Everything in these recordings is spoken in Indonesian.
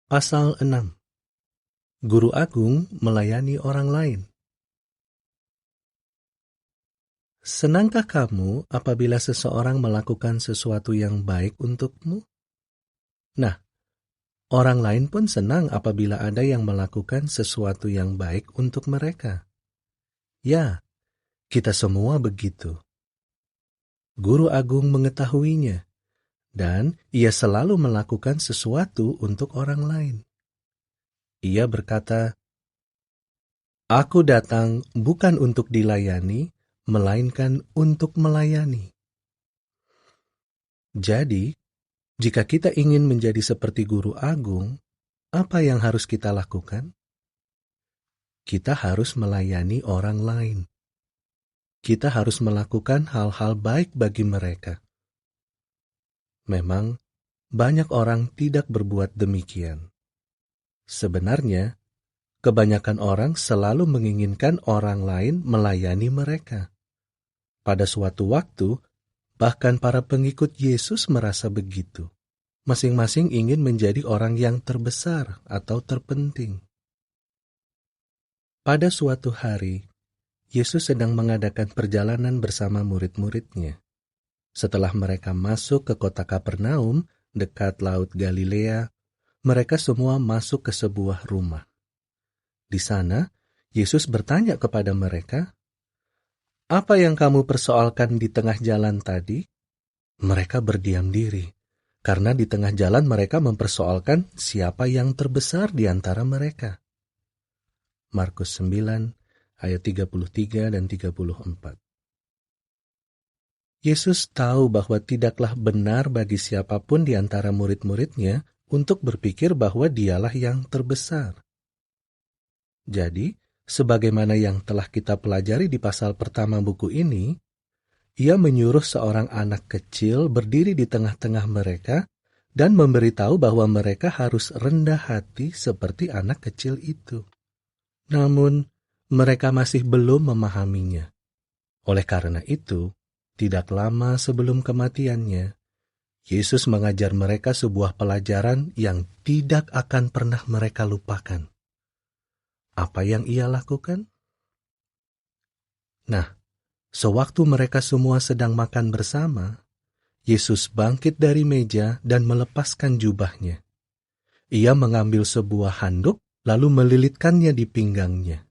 Pasal 6. Guru Agung melayani orang lain. Senangkah kamu apabila seseorang melakukan sesuatu yang baik untukmu? Nah, orang lain pun senang apabila ada yang melakukan sesuatu yang baik untuk mereka. Ya, kita semua begitu. Guru Agung mengetahuinya, dan ia selalu melakukan sesuatu untuk orang lain. Ia berkata, "Aku datang bukan untuk dilayani, melainkan untuk melayani." Jadi, jika kita ingin menjadi seperti Guru Agung, apa yang harus kita lakukan? Kita harus melayani orang lain. Kita harus melakukan hal-hal baik bagi mereka. Memang, banyak orang tidak berbuat demikian. Sebenarnya, kebanyakan orang selalu menginginkan orang lain melayani mereka. Pada suatu waktu, bahkan para pengikut Yesus merasa begitu. Masing-masing ingin menjadi orang yang terbesar atau terpenting. Pada suatu hari, Yesus sedang mengadakan perjalanan bersama murid-muridnya. Setelah mereka masuk ke kota Kapernaum, dekat Laut Galilea, mereka semua masuk ke sebuah rumah. Di sana, Yesus bertanya kepada mereka, "Apa yang kamu persoalkan di tengah jalan tadi?" Mereka berdiam diri, karena di tengah jalan mereka mempersoalkan siapa yang terbesar di antara mereka. Markus 9, ayat 33 dan 34. Yesus tahu bahwa tidaklah benar bagi siapapun di antara murid-muridnya untuk berpikir bahwa dialah yang terbesar. Jadi, sebagaimana yang telah kita pelajari di pasal pertama buku ini, ia menyuruh seorang anak kecil berdiri di tengah-tengah mereka dan memberitahu bahwa mereka harus rendah hati seperti anak kecil itu. Namun, mereka masih belum memahaminya. Oleh karena itu, tidak lama sebelum kematiannya, Yesus mengajar mereka sebuah pelajaran yang tidak akan pernah mereka lupakan. Apa yang ia lakukan? Nah, sewaktu mereka semua sedang makan bersama, Yesus bangkit dari meja dan melepaskan jubahnya. Ia mengambil sebuah handuk lalu melilitkannya di pinggangnya.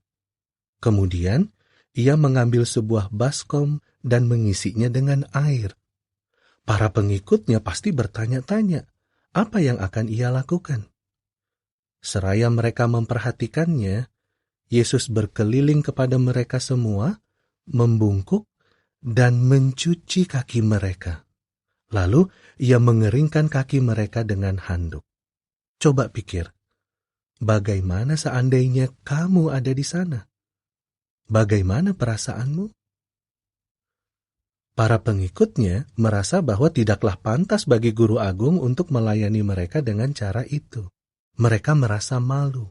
Kemudian, ia mengambil sebuah baskom dan mengisinya dengan air. Para pengikutnya pasti bertanya-tanya, apa yang akan ia lakukan? Seraya mereka memperhatikannya, Yesus berkeliling kepada mereka semua, membungkuk, dan mencuci kaki mereka. Lalu, ia mengeringkan kaki mereka dengan handuk. Coba pikir, bagaimana seandainya kamu ada di sana? Bagaimana perasaanmu? Para pengikutnya merasa bahwa tidaklah pantas bagi Guru Agung untuk melayani mereka dengan cara itu. Mereka merasa malu.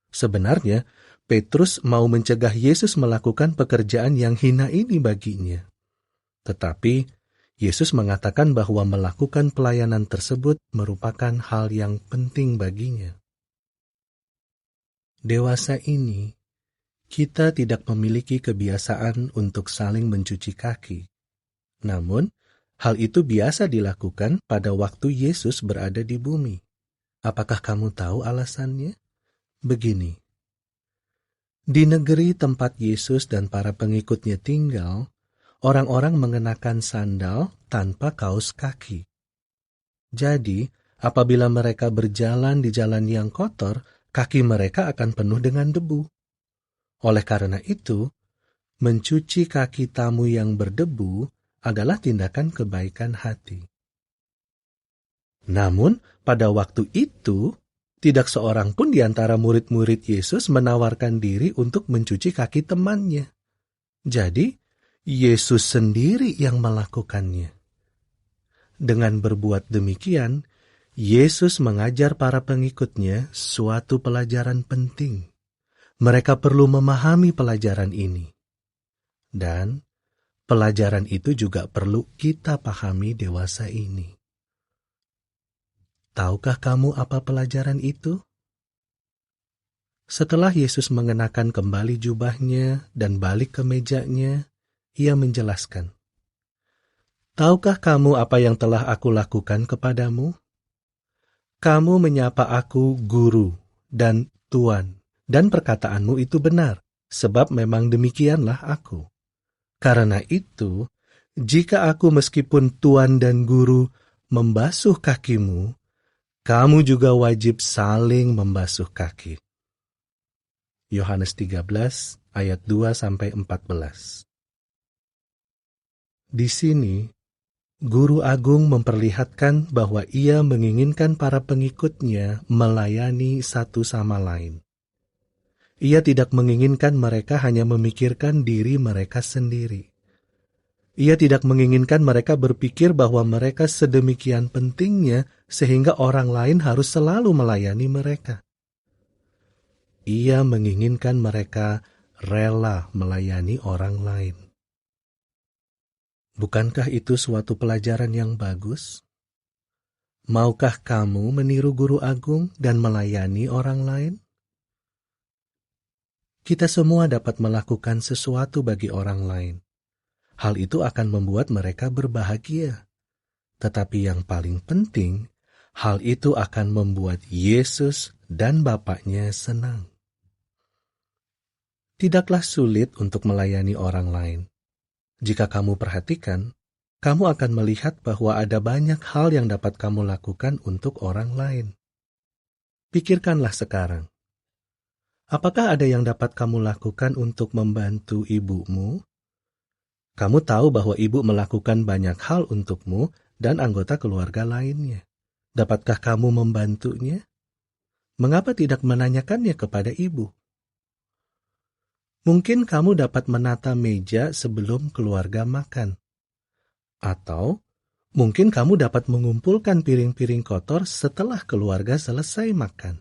Sebenarnya, Petrus mau mencegah Yesus melakukan pekerjaan yang hina ini baginya. Tetapi, Yesus mengatakan bahwa melakukan pelayanan tersebut merupakan hal yang penting baginya. Dewasa ini, kita tidak memiliki kebiasaan untuk saling mencuci kaki. Namun, hal itu biasa dilakukan pada waktu Yesus berada di bumi. Apakah kamu tahu alasannya? Begini. Di negeri tempat Yesus dan para pengikutnya tinggal, orang-orang mengenakan sandal tanpa kaus kaki. Jadi, apabila mereka berjalan di jalan yang kotor, kaki mereka akan penuh dengan debu. Oleh karena itu, mencuci kaki tamu yang berdebu adalah tindakan kebaikan hati. Namun, pada waktu itu, tidak seorang pun di antara murid-murid Yesus menawarkan diri untuk mencuci kaki temannya. Jadi, Yesus sendiri yang melakukannya. Dengan berbuat demikian, Yesus mengajar para pengikutnya suatu pelajaran penting. Mereka perlu memahami pelajaran ini. Dan pelajaran itu juga perlu kita pahami dewasa ini. Tahukah kamu apa pelajaran itu? Setelah Yesus mengenakan kembali jubahnya dan balik ke mejanya, ia menjelaskan, "Tahukah kamu apa yang telah aku lakukan kepadamu? Kamu menyapa aku guru dan tuan, dan perkataanmu itu benar, sebab memang demikianlah aku. Karena itu, jika aku meskipun tuan dan guru membasuh kakimu, kamu juga wajib saling membasuh kaki." Yohanes 13 ayat 2-14. Di sini, Guru Agung memperlihatkan bahwa ia menginginkan para pengikutnya melayani satu sama lain. Ia tidak menginginkan mereka hanya memikirkan diri mereka sendiri. Ia tidak menginginkan mereka berpikir bahwa mereka sedemikian pentingnya sehingga orang lain harus selalu melayani mereka. Ia menginginkan mereka rela melayani orang lain. Bukankah itu suatu pelajaran yang bagus? Maukah kamu meniru Guru Agung dan melayani orang lain? Kita semua dapat melakukan sesuatu bagi orang lain. Hal itu akan membuat mereka berbahagia. Tetapi yang paling penting, hal itu akan membuat Yesus dan Bapaknya senang. Tidaklah sulit untuk melayani orang lain. Jika kamu perhatikan, kamu akan melihat bahwa ada banyak hal yang dapat kamu lakukan untuk orang lain. Pikirkanlah sekarang. Apakah ada yang dapat kamu lakukan untuk membantu ibumu? Kamu tahu bahwa ibu melakukan banyak hal untukmu dan anggota keluarga lainnya. Dapatkah kamu membantunya? Mengapa tidak menanyakannya kepada ibu? Mungkin kamu dapat menata meja sebelum keluarga makan. Atau mungkin kamu dapat mengumpulkan piring-piring kotor setelah keluarga selesai makan.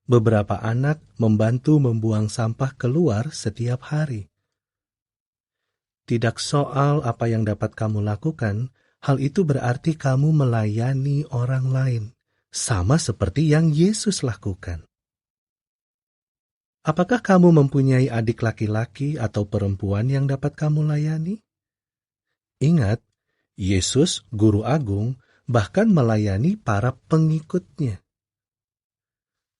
Beberapa anak membantu membuang sampah keluar setiap hari. Tidak soal apa yang dapat kamu lakukan, hal itu berarti kamu melayani orang lain, sama seperti yang Yesus lakukan. Apakah kamu mempunyai adik laki-laki atau perempuan yang dapat kamu layani? Ingat, Yesus, Guru Agung, bahkan melayani para pengikutnya.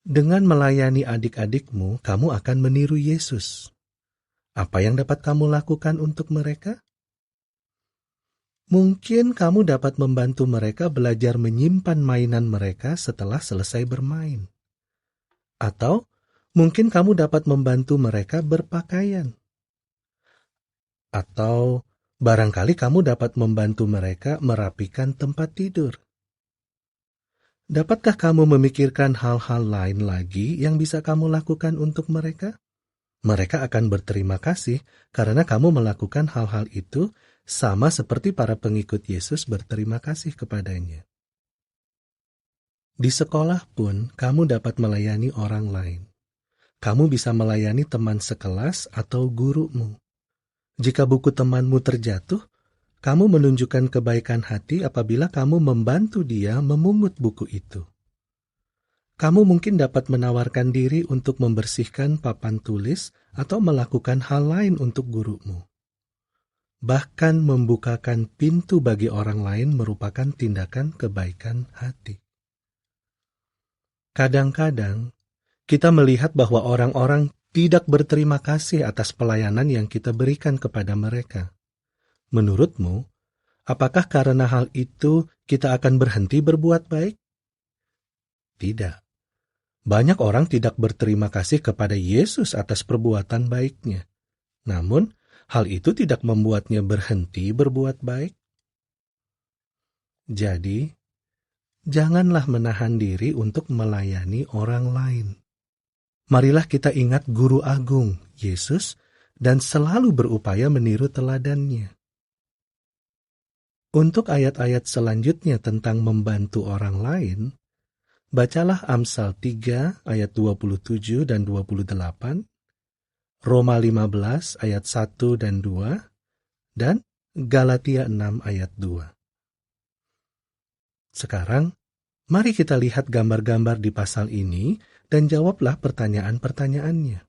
Dengan melayani adik-adikmu, kamu akan meniru Yesus. Apa yang dapat kamu lakukan untuk mereka? Mungkin kamu dapat membantu mereka belajar menyimpan mainan mereka setelah selesai bermain. Atau mungkin kamu dapat membantu mereka berpakaian. Atau barangkali kamu dapat membantu mereka merapikan tempat tidur. Dapatkah kamu memikirkan hal-hal lain lagi yang bisa kamu lakukan untuk mereka? Mereka akan berterima kasih karena kamu melakukan hal-hal itu sama seperti para pengikut Yesus berterima kasih kepadanya. Di sekolah pun kamu dapat melayani orang lain. Kamu bisa melayani teman sekelas atau gurumu. Jika buku temanmu terjatuh, kamu menunjukkan kebaikan hati apabila kamu membantu dia memungut buku itu. Kamu mungkin dapat menawarkan diri untuk membersihkan papan tulis atau melakukan hal lain untuk gurumu. Bahkan membukakan pintu bagi orang lain merupakan tindakan kebaikan hati. Kadang-kadang, kita melihat bahwa orang-orang tidak berterima kasih atas pelayanan yang kita berikan kepada mereka. Menurutmu, apakah karena hal itu kita akan berhenti berbuat baik? Tidak. Banyak orang tidak berterima kasih kepada Yesus atas perbuatan baiknya. Namun, hal itu tidak membuatnya berhenti berbuat baik. Jadi, janganlah menahan diri untuk melayani orang lain. Marilah kita ingat Guru Agung, Yesus, dan selalu berupaya meniru teladannya. Untuk ayat-ayat selanjutnya tentang membantu orang lain, bacalah Amsal 3 ayat 27 dan 28, Roma 15 ayat 1 dan 2, dan Galatia 6 ayat 2. Sekarang, Mari kita lihat gambar-gambar di pasal ini dan jawablah pertanyaan-pertanyaannya.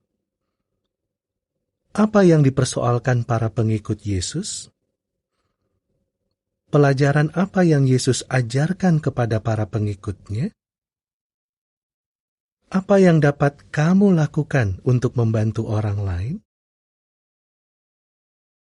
Apa yang dipersoalkan para pengikut Yesus? Pelajaran apa yang Yesus ajarkan kepada para pengikutnya? Apa yang dapat kamu lakukan untuk membantu orang lain?